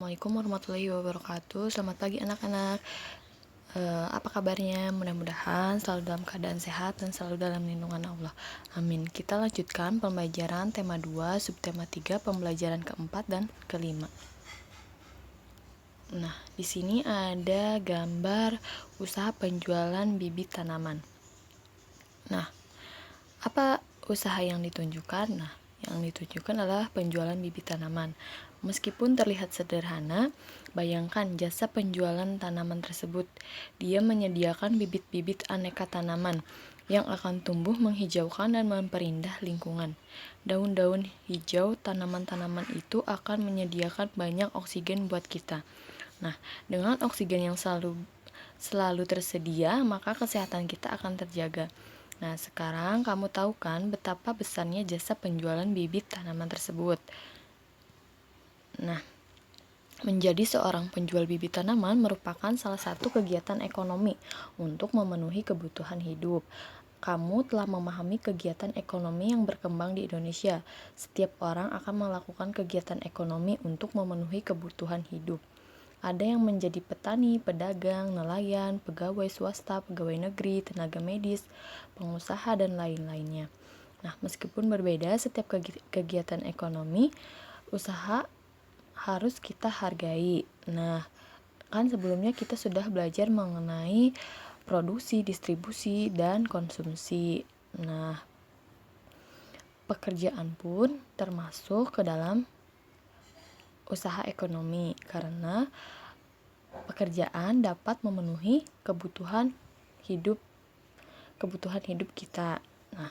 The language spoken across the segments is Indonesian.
Assalamualaikum warahmatullahi wabarakatuh. Selamat pagi anak-anak. Apa kabarnya? Mudah-mudahan selalu dalam keadaan sehat dan selalu dalam lindungan Allah. Amin. Kita lanjutkan pembelajaran tema 2, subtema 3, pembelajaran keempat dan kelima. Nah, di sini ada gambar usaha penjualan bibit tanaman. Nah, apa usaha yang ditunjukkan? Nah, yang ditunjukkan adalah penjualan bibit tanaman. Meskipun terlihat sederhana, bayangkan jasa penjualan tanaman tersebut. Dia menyediakan bibit-bibit aneka tanaman yang akan tumbuh menghijaukan dan memperindah lingkungan. Daun-daun hijau tanaman-tanaman itu akan menyediakan banyak oksigen buat kita. Nah, dengan oksigen yang selalu tersedia, maka kesehatan kita akan terjaga. Nah, sekarang kamu tahu kan betapa besarnya jasa penjualan bibit tanaman tersebut. Nah, menjadi seorang penjual bibit tanaman merupakan salah satu kegiatan ekonomi untuk memenuhi kebutuhan hidup. Kamu telah memahami kegiatan ekonomi yang berkembang di Indonesia. Setiap orang akan melakukan kegiatan ekonomi untuk memenuhi kebutuhan hidup. Ada yang menjadi petani, pedagang, nelayan, pegawai swasta, pegawai negeri, tenaga medis, pengusaha, dan lain-lainnya. Nah, meskipun berbeda setiap kegiatan ekonomi, usaha harus kita hargai. Nah, kan sebelumnya kita sudah belajar mengenai produksi, distribusi, dan konsumsi. Nah, pekerjaan pun termasuk ke dalam usaha ekonomi karena pekerjaan dapat memenuhi kebutuhan hidup kita. Nah,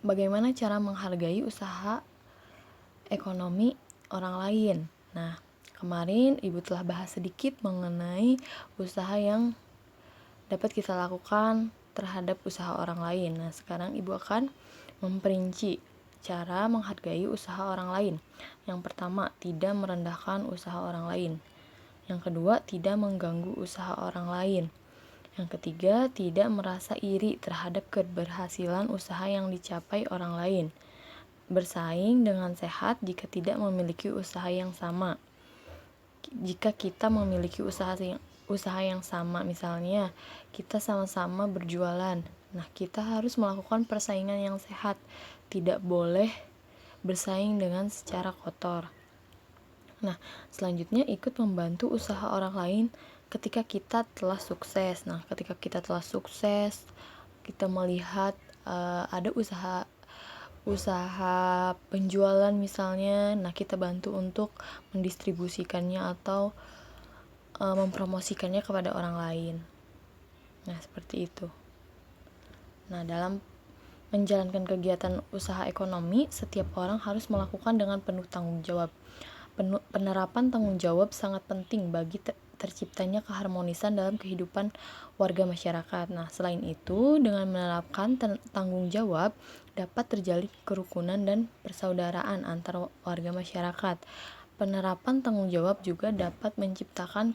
bagaimana cara menghargai usaha ekonomi orang lain? Nah, kemarin Ibu telah bahas sedikit mengenai usaha yang dapat kita lakukan terhadap usaha orang lain. Nah, sekarang Ibu akan memperinci cara menghargai usaha orang lain. Yang pertama, tidak merendahkan usaha orang lain. Yang kedua, tidak mengganggu usaha orang lain. Yang ketiga, tidak merasa iri terhadap keberhasilan usaha yang dicapai orang lain. Bersaing dengan sehat jika tidak memiliki usaha yang sama. Jika kita memiliki usaha yang sama, misalnya kita sama-sama berjualan. Nah, kita harus melakukan persaingan yang sehat. Tidak boleh bersaing dengan secara kotor. Nah, selanjutnya ikut membantu usaha orang lain ketika kita telah sukses. Nah, ketika kita telah sukses, kita melihat ada usaha penjualan misalnya, nah kita bantu untuk mendistribusikannya atau mempromosikannya kepada orang lain. Nah, seperti itu. Nah, dalam menjalankan kegiatan usaha ekonomi, setiap orang harus melakukan dengan penuh tanggung jawab. Penerapan tanggung jawab sangat penting bagi terciptanya keharmonisan dalam kehidupan warga masyarakat. Nah, selain itu, dengan menerapkan tanggung jawab dapat terjalin kerukunan dan persaudaraan antar warga masyarakat. Penerapan tanggung jawab juga dapat menciptakan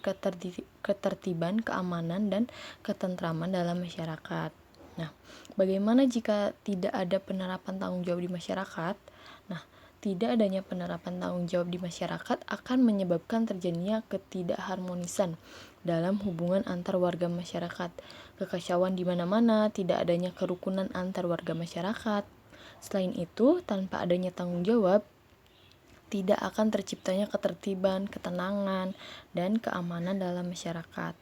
ketertiban, keamanan, dan ketentraman dalam masyarakat. Nah, bagaimana jika tidak ada penerapan tanggung jawab di masyarakat? Nah, tidak adanya penerapan tanggung jawab di masyarakat akan menyebabkan terjadinya ketidakharmonisan dalam hubungan antar warga masyarakat, kekacauan di mana-mana, tidak adanya kerukunan antar warga masyarakat. Selain itu, tanpa adanya tanggung jawab, tidak akan terciptanya ketertiban, ketenangan, dan keamanan dalam masyarakat.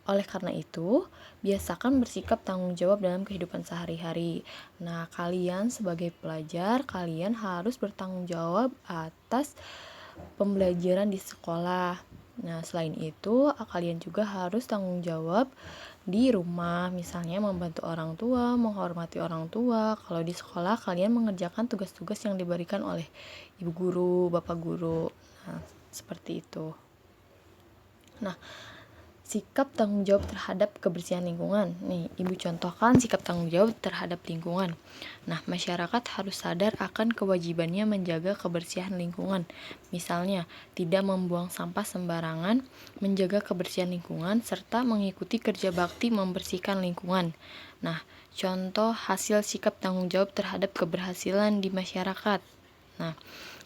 Oleh karena itu, biasakan bersikap tanggung jawab dalam kehidupan sehari-hari. Nah, kalian sebagai pelajar, kalian harus bertanggung jawab atas pembelajaran di sekolah. Nah, selain itu, kalian juga harus tanggung jawab di rumah, misalnya membantu orang tua, menghormati orang tua. Kalau di sekolah, kalian mengerjakan tugas-tugas yang diberikan oleh ibu guru, bapak guru. Nah, seperti itu. Nah, sikap tanggung jawab terhadap kebersihan lingkungan. Nih, Ibu contohkan sikap tanggung jawab terhadap lingkungan. Nah, masyarakat harus sadar akan kewajibannya menjaga kebersihan lingkungan. Misalnya, tidak membuang sampah sembarangan, menjaga kebersihan lingkungan, serta mengikuti kerja bakti membersihkan lingkungan. Nah, contoh hasil sikap tanggung jawab terhadap keberhasilan di masyarakat. Nah,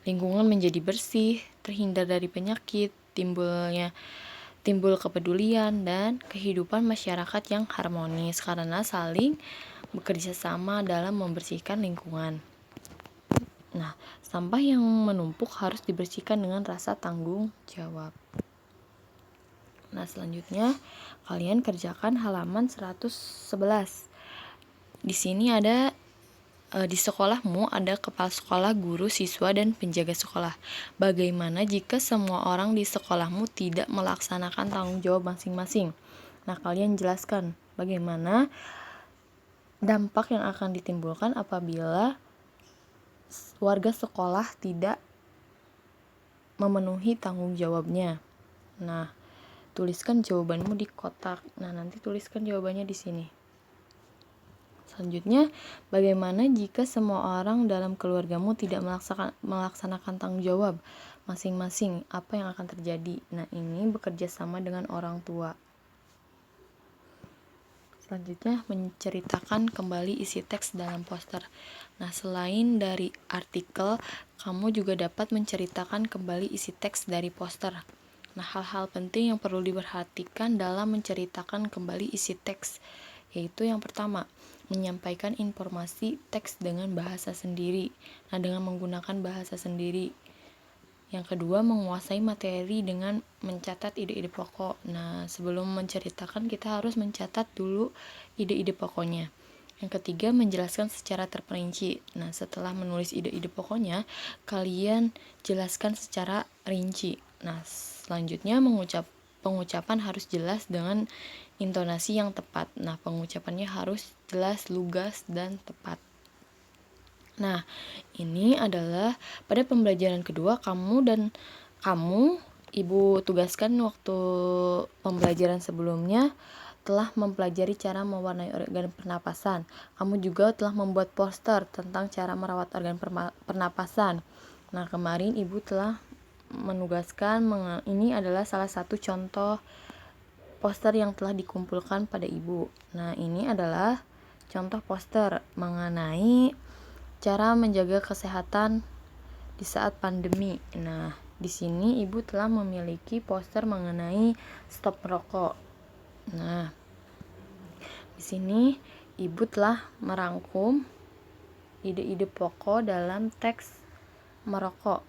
lingkungan menjadi bersih, terhindar dari penyakit, timbul kepedulian dan kehidupan masyarakat yang harmonis karena saling bekerja sama dalam membersihkan lingkungan. Nah, sampah yang menumpuk harus dibersihkan dengan rasa tanggung jawab. Nah, selanjutnya kalian kerjakan halaman 111. Di sini ada di sekolahmu ada kepala sekolah, guru, siswa, dan penjaga sekolah. Bagaimana jika semua orang di sekolahmu tidak melaksanakan tanggung jawab masing-masing? Nah, kalian jelaskan bagaimana dampak yang akan ditimbulkan apabila warga sekolah tidak memenuhi tanggung jawabnya. Nah, tuliskan jawabanmu di kotak. Nah, nanti tuliskan jawabannya di sini. Selanjutnya, bagaimana jika semua orang dalam keluargamu tidak melaksanakan tanggung jawab masing-masing? Apa yang akan terjadi? Nah, ini bekerja sama dengan orang tua. Selanjutnya, menceritakan kembali isi teks dalam poster. Nah, selain dari artikel, kamu juga dapat menceritakan kembali isi teks dari poster. Nah, hal-hal penting yang perlu diperhatikan dalam menceritakan kembali isi teks, yaitu yang pertama, menyampaikan informasi teks dengan bahasa sendiri. Nah, dengan menggunakan bahasa sendiri. Yang kedua, menguasai materi dengan mencatat ide-ide pokok. Nah, sebelum menceritakan kita harus mencatat dulu ide-ide pokoknya. Yang ketiga, menjelaskan secara terperinci. Nah, setelah menulis ide-ide pokoknya, kalian jelaskan secara rinci. Nah, selanjutnya pengucapan harus jelas dengan intonasi yang tepat. Nah, pengucapannya harus jelas, lugas, dan tepat. Nah, ini adalah pada pembelajaran kedua kamu, Ibu tugaskan waktu pembelajaran sebelumnya telah mempelajari cara mewarnai organ pernapasan. Kamu juga telah membuat poster tentang cara merawat organ pernapasan. Nah, kemarin Ibu telah menugaskan, ini adalah salah satu contoh poster yang telah dikumpulkan pada Ibu. Nah, ini adalah contoh poster mengenai cara menjaga kesehatan di saat pandemi. Nah, di sini Ibu telah memiliki poster mengenai stop merokok. Nah, di sini Ibu telah merangkum ide-ide pokok dalam teks merokok.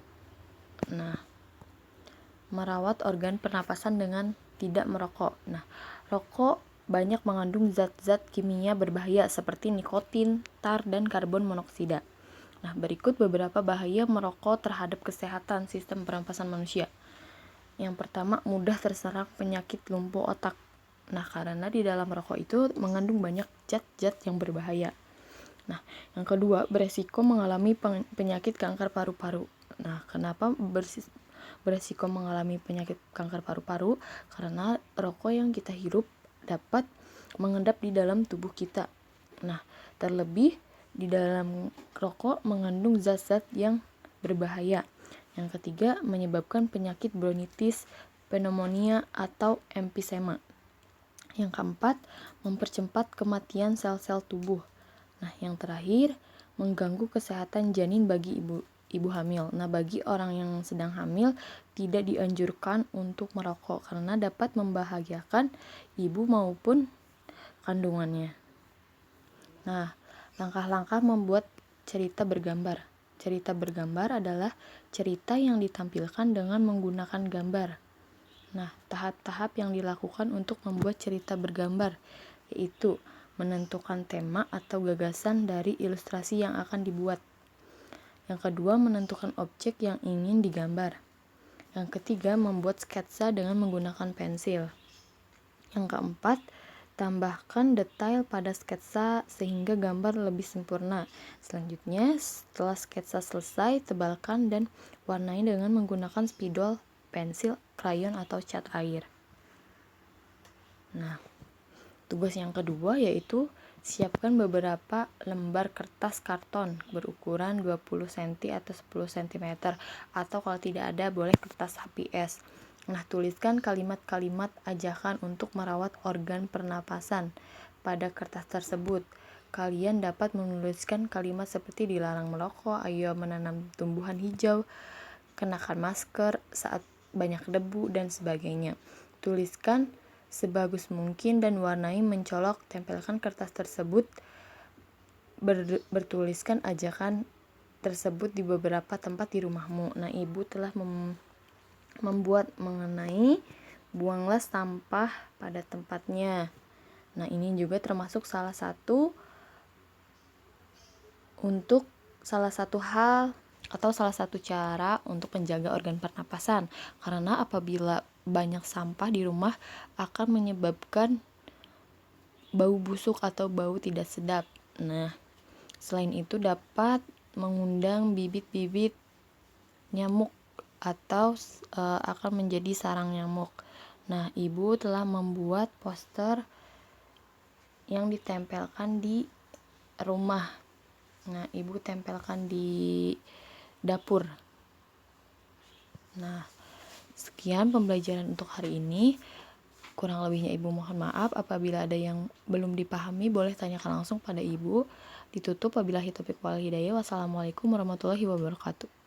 Nah, merawat organ pernapasan dengan tidak merokok. Nah, rokok banyak mengandung zat-zat kimia berbahaya seperti nikotin, tar, dan karbon monoksida. Nah, berikut beberapa bahaya merokok terhadap kesehatan sistem pernapasan manusia. Yang pertama, mudah terserang penyakit lumpuh otak. Nah, karena di dalam rokok itu mengandung banyak zat-zat yang berbahaya. Nah, yang kedua, beresiko mengalami penyakit kanker paru-paru. Nah, kenapa beresiko mengalami penyakit kanker paru-paru? Karena rokok yang kita hirup dapat mengendap di dalam tubuh kita. Nah, terlebih di dalam rokok mengandung zat-zat yang berbahaya. Yang ketiga, menyebabkan penyakit bronkitis, pneumonia, atau emfisema. Yang keempat, mempercepat kematian sel-sel tubuh. Nah, yang terakhir, mengganggu kesehatan janin bagi ibu hamil. Nah, bagi orang yang sedang hamil, tidak dianjurkan untuk merokok karena dapat membahayakan ibu maupun kandungannya. Nah, langkah-langkah membuat cerita bergambar. Cerita bergambar adalah cerita yang ditampilkan dengan menggunakan gambar. Nah, tahap-tahap yang dilakukan untuk membuat cerita bergambar yaitu menentukan tema atau gagasan dari ilustrasi yang akan dibuat. Yang kedua, menentukan objek yang ingin digambar. Yang ketiga, membuat sketsa dengan menggunakan pensil. Yang keempat, tambahkan detail pada sketsa sehingga gambar lebih sempurna. Selanjutnya, setelah sketsa selesai, tebalkan dan warnai dengan menggunakan spidol, pensil, krayon, atau cat air. Nah, tugas yang kedua yaitu siapkan beberapa lembar kertas karton berukuran 20 cm atau 10 cm atau kalau tidak ada boleh kertas HPS. Nah, tuliskan kalimat-kalimat ajakan untuk merawat organ pernapasan pada kertas tersebut. Kalian dapat menuliskan kalimat seperti dilarang merokok, ayo menanam tumbuhan hijau, kenakan masker saat banyak debu, dan sebagainya. Tuliskan sebagus mungkin dan warnai mencolok. Tempelkan kertas tersebut bertuliskan ajakan tersebut di beberapa tempat di rumahmu. Nah, ibu telah membuat mengenai buanglah sampah pada tempatnya. Nah, ini juga termasuk salah satu hal atau salah satu cara untuk menjaga organ pernapasan. Karena apabila banyak sampah di rumah akan menyebabkan bau busuk atau bau tidak sedap. Nah, selain itu dapat mengundang bibit-bibit nyamuk atau akan menjadi sarang nyamuk. Nah, ibu telah membuat poster yang ditempelkan di rumah. Nah, ibu tempelkan di dapur. Nah, sekian pembelajaran untuk hari ini. Kurang lebihnya ibu mohon maaf. Apabila ada yang belum dipahami, boleh tanyakan langsung pada ibu. Ditutup wabillahi taufiq wal hidayah. Wassalamualaikum warahmatullahi wabarakatuh.